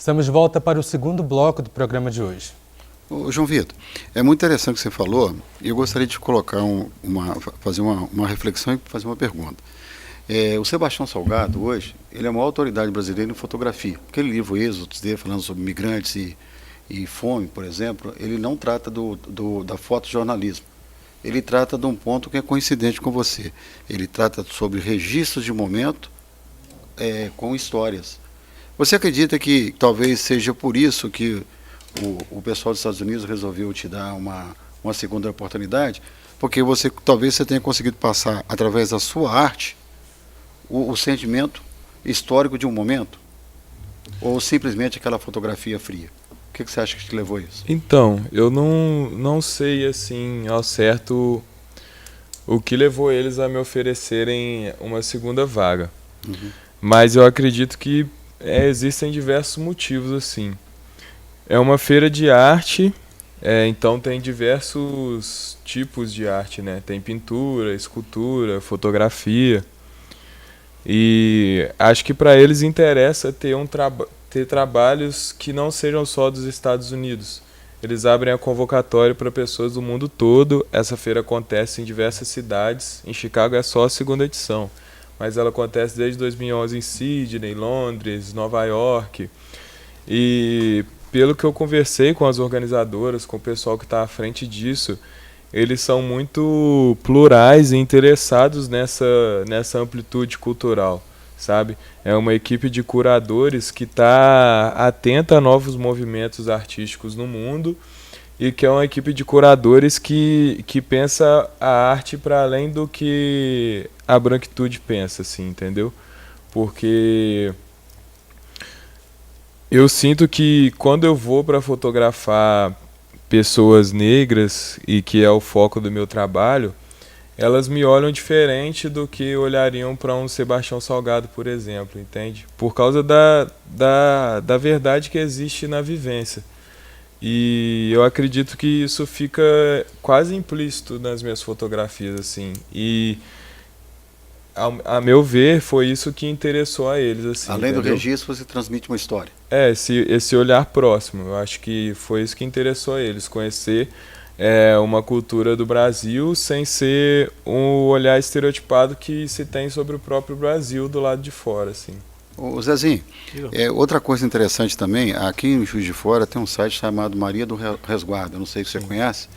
Estamos de volta para o segundo bloco do programa de hoje. Ô, João Vitor, é muito interessante o que você falou e eu gostaria de colocar fazer uma reflexão e fazer uma pergunta. O Sebastião Salgado, hoje, ele é a maior autoridade brasileira em fotografia. Aquele livro Êxodos dele, falando sobre migrantes e fome, por exemplo, ele não trata da fotojornalismo. Ele trata de um ponto que é coincidente com você. Ele trata sobre registros de momento com histórias. Você acredita que talvez seja por isso que o pessoal dos Estados Unidos resolveu te dar uma segunda oportunidade? Porque talvez você tenha conseguido passar, através da sua arte, o sentimento histórico de um momento? Ou simplesmente aquela fotografia fria? O que você acha que te levou a isso? Então, eu não sei assim ao certo o que levou eles a me oferecerem uma segunda vaga. Uhum. Mas eu acredito que existem diversos motivos assim. É uma feira de arte, então tem diversos tipos de arte, né? Tem pintura, escultura, fotografia. E acho que para eles interessa ter trabalhos que não sejam só dos Estados Unidos. Eles abrem a convocatória para pessoas do mundo todo. Essa feira acontece em diversas cidades. Em Chicago é só a segunda edição, mas ela acontece desde 2011 em Sydney, Londres, Nova York. E pelo que eu conversei com as organizadoras, com o pessoal que está à frente disso, eles são muito plurais e interessados nessa amplitude cultural, sabe? É uma equipe de curadores que está atenta a novos movimentos artísticos no mundo e que é uma equipe de curadores que pensa a arte para além do que a branquitude pensa, assim, entendeu? Porque eu sinto que quando eu vou para fotografar pessoas negras, e que é o foco do meu trabalho, elas me olham diferente do que olhariam para um Sebastião Salgado, por exemplo, entende? Por causa da verdade que existe na vivência. E eu acredito que isso fica quase implícito nas minhas fotografias, assim. E a meu ver, foi isso que interessou a eles, assim. Além do entendeu? registro, você transmite uma história. Esse olhar próximo, eu acho que foi isso que interessou a eles, conhecer uma cultura do Brasil sem ser um olhar estereotipado que se tem sobre o próprio Brasil do lado de fora, assim. Ô Zezinho, outra coisa interessante também, aqui em Juiz de Fora tem um site chamado Maria do Resguardo, eu não sei se você conhece.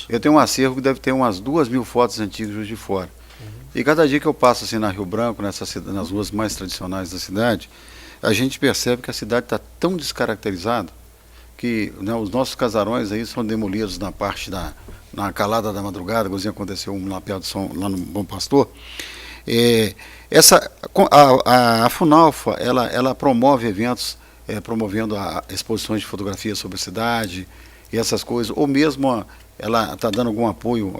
Eu tenho um acervo que deve ter umas 2.000 fotos antigas de Juiz de Fora. E cada dia que eu passo assim na Rio Branco, nas ruas mais tradicionais da cidade, a gente percebe que a cidade está tão descaracterizada que, né, os nossos casarões aí são demolidos na calada da madrugada, igualzinho aconteceu um lá no Bom Pastor. A Funalfa, ela promove eventos, promovendo exposições de fotografia sobre a cidade e essas coisas, ou mesmo ela está dando algum apoio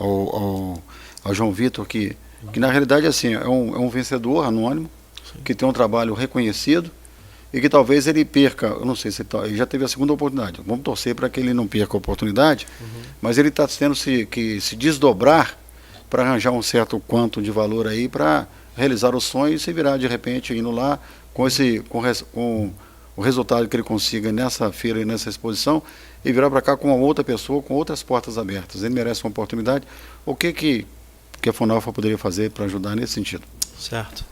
ao João Vitor, que na realidade assim, é um vencedor anônimo, que tem um trabalho reconhecido e que talvez ele perca, eu não sei se ele já teve a segunda oportunidade, vamos torcer para que ele não perca a oportunidade, mas ele está tendo que se desdobrar para arranjar um certo quanto de valor aí para realizar o sonho e se virar de repente indo lá com o resultado que ele consiga nessa feira e nessa exposição e virar para cá com uma outra pessoa, com outras portas abertas. Ele merece uma oportunidade. O que a Funalfa poderia fazer para ajudar nesse sentido? Certo.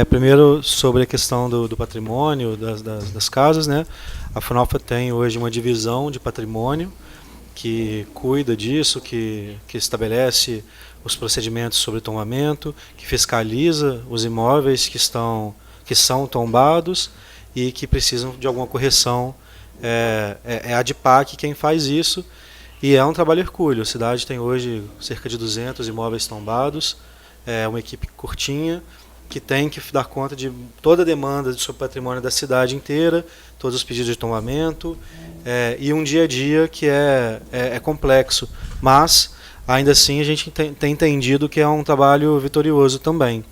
Primeiro, sobre a questão do patrimônio, das casas, né? A Funalfa tem hoje uma divisão de patrimônio que cuida disso, que estabelece os procedimentos sobre tombamento, que fiscaliza os imóveis que são tombados e que precisam de alguma correção. É a DIPAC quem faz isso. E é um trabalho hercúleo. A cidade tem hoje cerca de 200 imóveis tombados. É uma equipe curtinha que tem que dar conta de toda a demanda sobre o patrimônio da cidade inteira, todos os pedidos de tombamento, e um dia a dia que é complexo. Mas, ainda assim, a gente tem entendido que é um trabalho vitorioso também.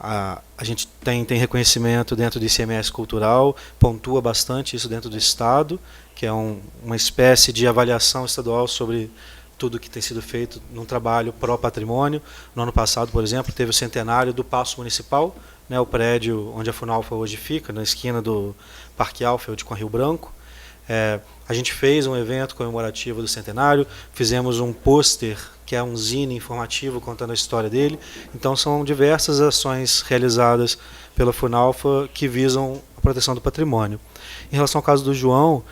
A gente tem reconhecimento dentro do ICMS cultural, pontua bastante isso dentro do Estado, que é uma espécie de avaliação estadual sobre tudo que tem sido feito num trabalho pró-patrimônio. No ano passado, por exemplo, teve o centenário do Paço Municipal, né, o prédio onde a Funalfa hoje fica, na esquina do Parque Alfield com a Rio Branco. A gente fez um evento comemorativo do centenário, fizemos um pôster, que é um zine informativo contando a história dele. Então são diversas ações realizadas pela Funalfa que visam a proteção do patrimônio. Em relação ao caso do João,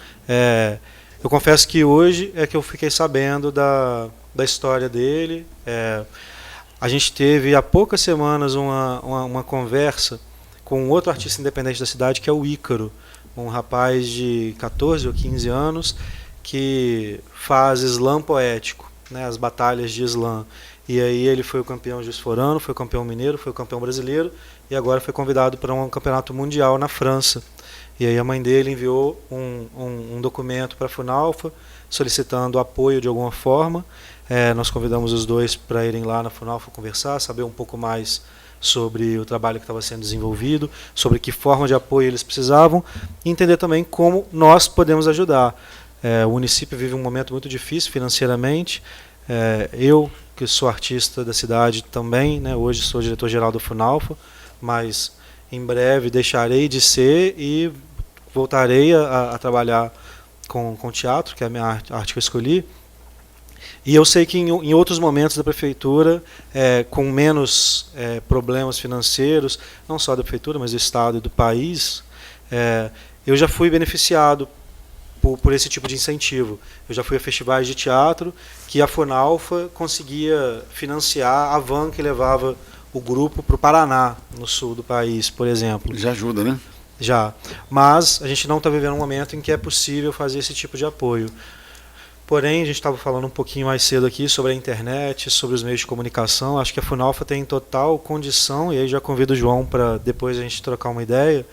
eu confesso que hoje é que eu fiquei sabendo da história dele. A gente teve há poucas semanas uma conversa com outro artista independente da cidade, que é o Ícaro, um rapaz de 14 ou 15 anos que faz slam poético, né, as batalhas de slam. E aí ele foi o campeão juiz-forano, foi o campeão mineiro, foi o campeão brasileiro e agora foi convidado para um campeonato mundial na França. E aí a mãe dele enviou um documento para a Funalfa solicitando apoio de alguma forma. Nós convidamos os dois para irem lá na Funalfa conversar, saber um pouco mais sobre o trabalho que estava sendo desenvolvido, sobre que forma de apoio eles precisavam e entender também como nós podemos ajudar. O município vive um momento muito difícil financeiramente. Eu, que sou artista da cidade também, né, hoje sou diretor-geral do Funalfa, mas em breve deixarei de ser e voltarei a trabalhar com teatro, que é a minha arte que eu escolhi. E eu sei que em outros momentos da prefeitura, com menos problemas financeiros, não só da prefeitura, mas do estado e do país, eu já fui beneficiado por esse tipo de incentivo. Eu já fui a festivais de teatro que a Funalfa conseguia financiar a van que levava o grupo para o Paraná, no sul do país, por exemplo. Já ajuda, né? Já. Mas a gente não está vivendo um momento em que é possível fazer esse tipo de apoio. Porém, a gente estava falando um pouquinho mais cedo aqui sobre a internet, sobre os meios de comunicação. Acho que a Funalfa tem total condição, e aí já convido o João para depois a gente trocar uma ideia,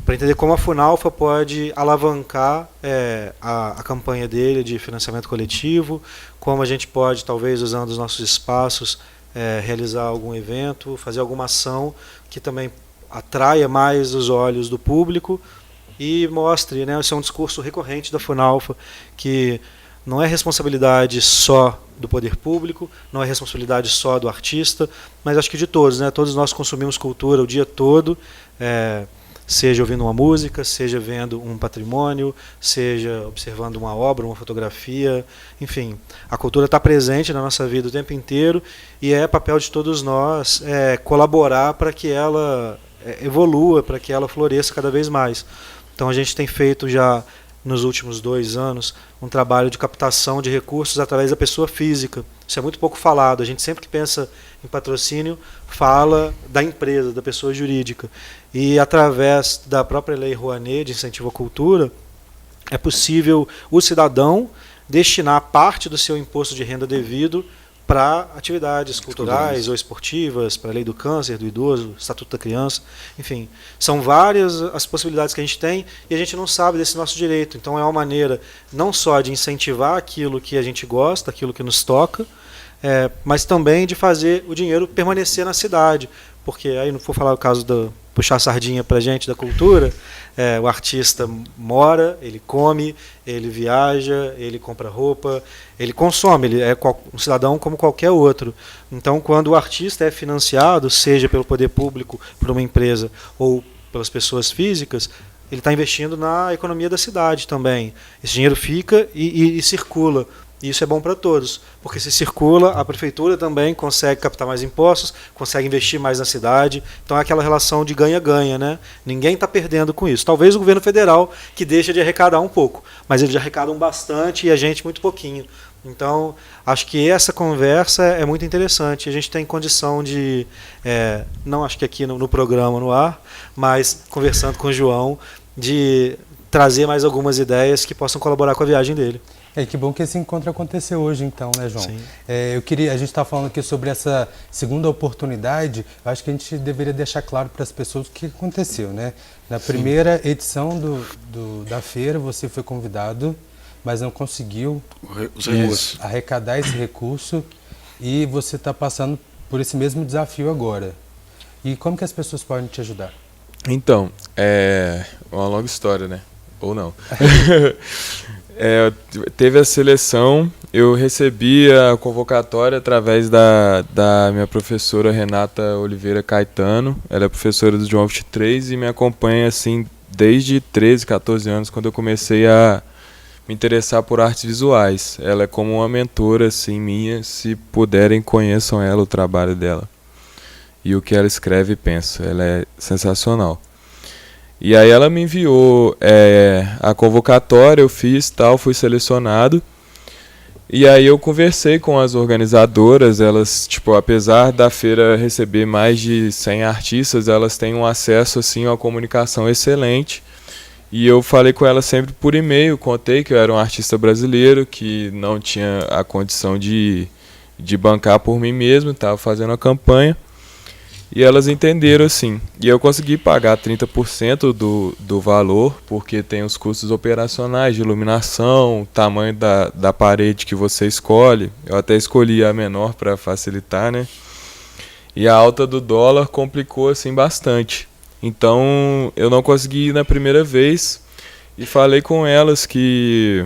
para entender como a Funalfa pode alavancar a campanha dele de financiamento coletivo, como a gente pode, talvez, usando os nossos espaços, realizar algum evento, fazer alguma ação que também atraia mais os olhos do público e mostre, né, esse é um discurso recorrente da Funalfa, que não é responsabilidade só do poder público, não é responsabilidade só do artista, mas acho que de todos, né? Todos nós consumimos cultura o dia todo, seja ouvindo uma música, seja vendo um patrimônio, seja observando uma obra, uma fotografia, enfim, a cultura está presente na nossa vida o tempo inteiro e é papel de todos nós colaborar para que ela evolua, para que ela floresça cada vez mais. Então a gente tem feito já nos últimos 2 anos um trabalho de captação de recursos através da pessoa física. Isso é muito pouco falado. A gente sempre que pensa em patrocínio fala da empresa, da pessoa jurídica. E através da própria Lei Rouanet de incentivo à cultura é possível o cidadão destinar parte do seu imposto de renda devido para atividades culturais ou esportivas, para a lei do câncer, do idoso, estatuto da criança, enfim, são várias as possibilidades que a gente tem e a gente não sabe desse nosso direito. Então é uma maneira não só de incentivar aquilo que a gente gosta, aquilo que nos toca, mas também de fazer o dinheiro permanecer na cidade, porque aí não vou falar o caso do puxar a sardinha para a gente da cultura, o artista mora, ele come, ele viaja, ele compra roupa, ele consome, ele é um cidadão como qualquer outro. Então, quando o artista é financiado, seja pelo poder público, por uma empresa ou pelas pessoas físicas, ele está investindo na economia da cidade também. Esse dinheiro fica e circula. E isso é bom para todos, porque se circula, a prefeitura também consegue captar mais impostos, consegue investir mais na cidade. Então é aquela relação de ganha-ganha, né? Ninguém está perdendo com isso. Talvez o governo federal, que deixa de arrecadar um pouco, mas eles já arrecadam bastante e a gente muito pouquinho. Então, acho que essa conversa é muito interessante. A gente tem condição de, não acho que aqui no programa, no ar, mas conversando com o João, de trazer mais algumas ideias que possam colaborar com a viagem dele. Que bom que esse encontro aconteceu hoje, então, né, João? Sim. A gente está falando aqui sobre essa segunda oportunidade. Eu acho que a gente deveria deixar claro para as pessoas o que aconteceu, né? Na primeira edição da feira, você foi convidado, mas não conseguiu arrecadar esse recurso e você está passando por esse mesmo desafio agora. E como que as pessoas podem te ajudar? Então, é uma longa história, né? Ou não. Teve a seleção, eu recebi a convocatória através da minha professora Renata Oliveira Caetano. Ela é professora do João 23 e me acompanha assim desde 13, 14 anos, quando eu comecei a me interessar por artes visuais. Ela é como uma mentora assim, minha. Se puderem, conheçam ela, o trabalho dela. E o que ela escreve e pensa. Ela é sensacional. E aí ela me enviou a convocatória, eu fiz tal, fui selecionado. E aí eu conversei com as organizadoras, elas, tipo, apesar da feira receber mais de 100 artistas, elas têm um acesso, assim, a uma comunicação excelente. E eu falei com elas sempre por e-mail, contei que eu era um artista brasileiro, que não tinha a condição de bancar por mim mesmo, estava fazendo a campanha. E elas entenderam assim. E eu consegui pagar 30% do valor, porque tem os custos operacionais de iluminação, tamanho da parede que você escolhe. Eu até escolhi a menor para facilitar, né? E a alta do dólar complicou assim bastante. Então eu não consegui ir na primeira vez e falei com elas que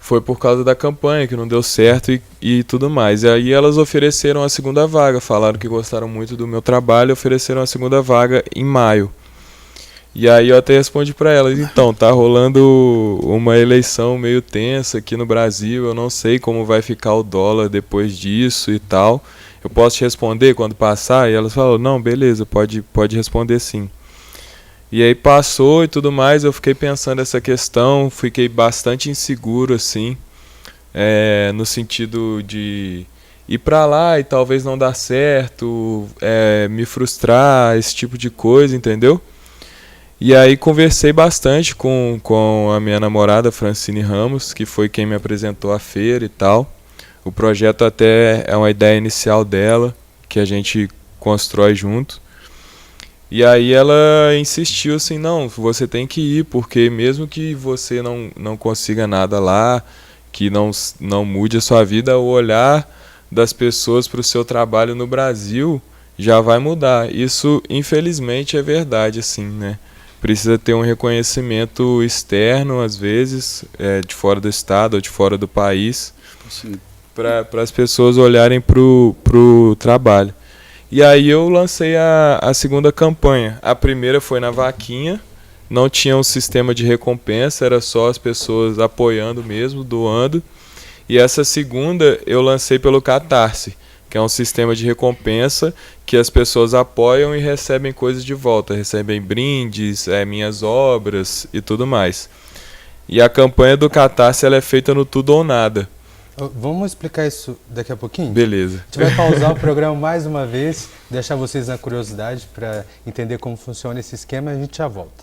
foi por causa da campanha que não deu certo e tudo mais. E aí elas ofereceram a segunda vaga, falaram que gostaram muito do meu trabalho e ofereceram a segunda vaga em maio. E aí eu até respondi para elas, então, tá rolando uma eleição meio tensa aqui no Brasil, eu não sei como vai ficar o dólar depois disso e tal. Eu posso te responder quando passar? E elas falaram, não, beleza, pode responder sim. E aí passou e tudo mais, eu fiquei pensando essa questão, fiquei bastante inseguro, assim, no sentido de ir pra lá e talvez não dar certo, me frustrar, esse tipo de coisa, entendeu? E aí conversei bastante com a minha namorada, Francine Ramos, que foi quem me apresentou a feira e tal. O projeto até é uma ideia inicial dela, que a gente constrói junto. E aí ela insistiu assim, não, você tem que ir, porque mesmo que você não consiga nada lá, que não mude a sua vida, o olhar das pessoas para o seu trabalho no Brasil já vai mudar. Isso, infelizmente, é verdade, assim, né? Precisa ter um reconhecimento externo, às vezes, de fora do estado ou de fora do país, para as pessoas olharem para o trabalho. E aí eu lancei a segunda campanha. A primeira foi na vaquinha, não tinha um sistema de recompensa, era só as pessoas apoiando mesmo, doando. E essa segunda eu lancei pelo Catarse, que é um sistema de recompensa que as pessoas apoiam e recebem coisas de volta, recebem brindes, minhas obras e tudo mais. E a campanha do Catarse ela é feita no tudo ou nada. Vamos explicar isso daqui a pouquinho? Beleza. A gente vai pausar o programa mais uma vez, deixar vocês na curiosidade para entender como funciona esse esquema e a gente já volta.